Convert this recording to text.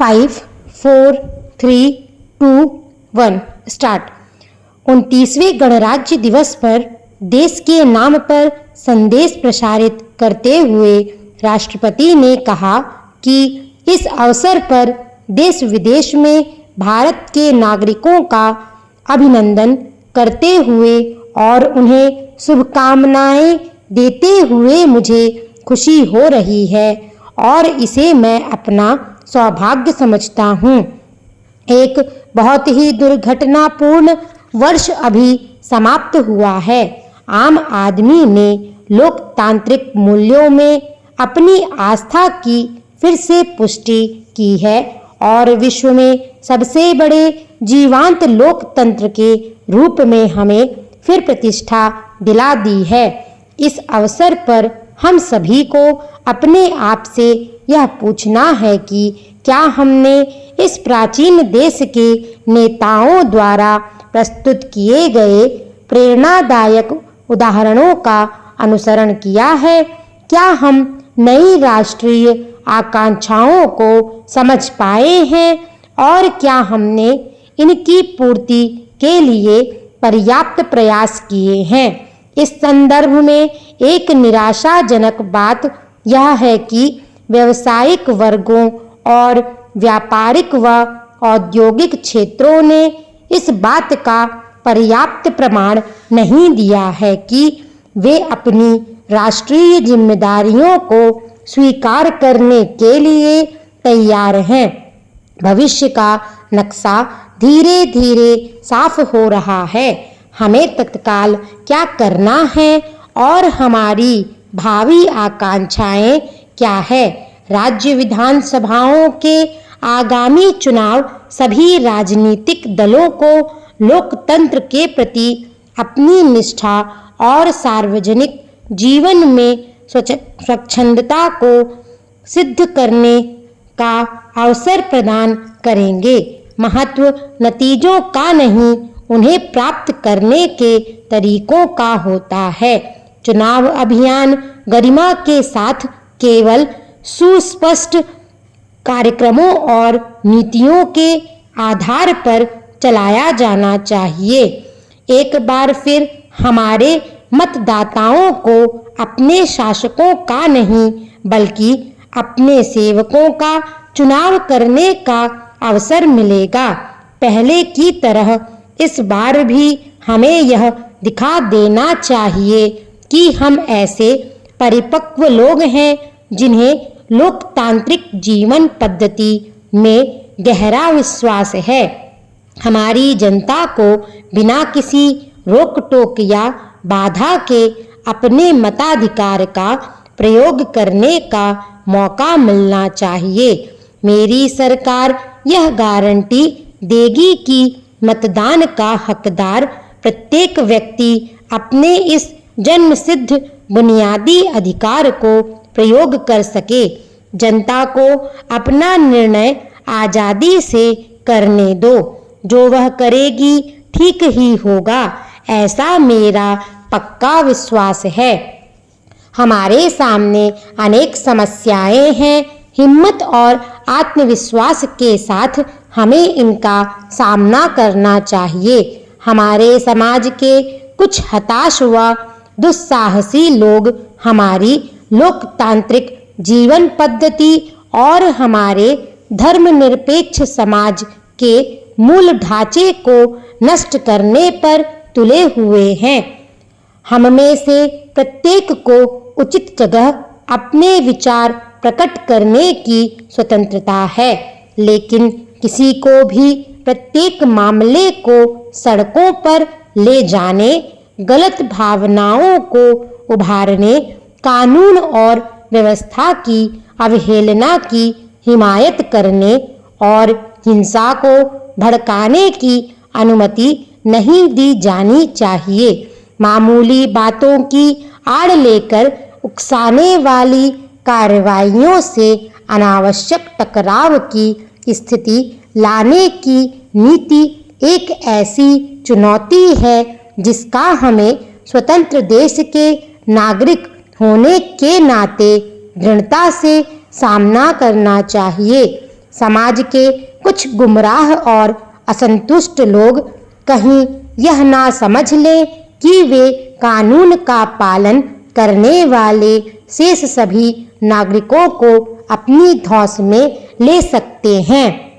5, 4, 3, 2, 1 start. 29वें गणराज्य दिवस पर देश के नाम पर संदेश प्रसारित करते हुए राष्ट्रपति ने कहा कि इस अवसर पर देश विदेश में भारत के नागरिकों का अभिनंदन करते हुए और उन्हें शुभकामनाएं देते हुए मुझे खुशी हो रही है और इसे मैं अपना सौभाग्य समझता हूँ। एक बहुत ही दुर्घटनापूर्ण वर्ष अभी समाप्त हुआ है। आम आदमी ने लोकतांत्रिक मूल्यों में अपनी आस्था की फिर से पुष्टि की है और विश्व में सबसे बड़े जीवंत लोकतंत्र के रूप में हमें फिर प्रतिष्ठा दिला दी है। इस अवसर पर हम सभी को अपने आप से यह पूछना है कि क्या हमने इस प्राचीन देश के नेताओं द्वारा प्रस्तुत किए गए प्रेरणादायक उदाहरणों का अनुसरण किया है? क्या हम नई राष्ट्रीय आकांक्षाओं को समझ पाए हैं और क्या हमने इनकी पूर्ति के लिए पर्याप्त प्रयास किए हैं? इस संदर्भ में एक निराशाजनक बात यह है कि व्यावसायिक वर्गों और व्यापारिक व औद्योगिक क्षेत्रों ने इस बात का पर्याप्त प्रमाण नहीं दिया है कि वे अपनी राष्ट्रीय जिम्मेदारियों को स्वीकार करने के लिए तैयार हैं। भविष्य का नक्शा धीरे धीरे साफ हो रहा है। हमें तत्काल क्या करना है और हमारी भावी आकांक्षाएं क्या है? राज्य विधानसभाओं के आगामी चुनाव सभी राजनीतिक दलों को लोकतंत्र के प्रति अपनी निष्ठा और सार्वजनिक जीवन में स्वच्छंदता को सिद्ध करने का अवसर प्रदान करेंगे। महत्व नतीजों का नहीं, उन्हें प्राप्त करने के तरीकों का होता है। चुनाव अभियान गरिमा के साथ केवल सुस्पष्ट कार्यक्रमों और नीतियों के आधार पर चलाया जाना चाहिए। एक बार फिर हमारे मतदाताओं को अपने शासकों का नहीं बल्कि अपने सेवकों का चुनाव करने का अवसर मिलेगा। पहले की तरह इस बार भी हमें यह दिखा देना चाहिए कि हम ऐसे परिपक्व लोग हैं जिन्हें लोकतांत्रिक जीवन पद्धति में गहरा विश्वास है। हमारी जनता को बिना किसी रोक टोक या बाधा के अपने मताधिकार का प्रयोग करने का मौका मिलना चाहिए। मेरी सरकार यह गारंटी देगी कि मतदान का हकदार प्रत्येक व्यक्ति अपने इस जन्मसिद्ध बुनियादी अधिकार को प्रयोग कर सके। जनता को अपना निर्णय आज़ादी से करने दो। जो वह करेगी ठीक ही होगा, ऐसा मेरा पक्का विश्वास है। हमारे सामने अनेक समस्याएं हैं। हिम्मत और आत्मविश्वास के साथ हमें इनका सामना करना चाहिए। हमारे समाज के कुछ हताश व दुस्साहसी लोग हमारी लोकतांत्रिक जीवन पद्धति और हमारे धर्मनिरपेक्ष समाज के मूल ढांचे को नष्ट करने पर तुले हुए हैं। हम में से प्रत्येक को उचित जगह अपने विचार प्रकट करने की स्वतंत्रता है, लेकिन किसी को भी प्रत्येक मामले को सड़कों पर ले जाने, गलत भावनाओं को उभारने, कानून और व्यवस्था की अवहेलना की हिमायत करने और हिंसा को भड़काने की अनुमति नहीं दी जानी चाहिए। मामूली बातों की आड़ लेकर उकसाने वाली कार्रवाइयों से अनावश्यक टकराव की स्थिति लाने की नीति एक ऐसी चुनौती है जिसका हमें स्वतंत्र देश के नागरिक होने के नाते दृढ़ता से सामना करना चाहिए। समाज के कुछ गुमराह और असंतुष्ट लोग कहीं यह ना समझ लें कि वे कानून का पालन करने वाले शेष सभी नागरिकों को अपनी धौंस में ले सकते हैं।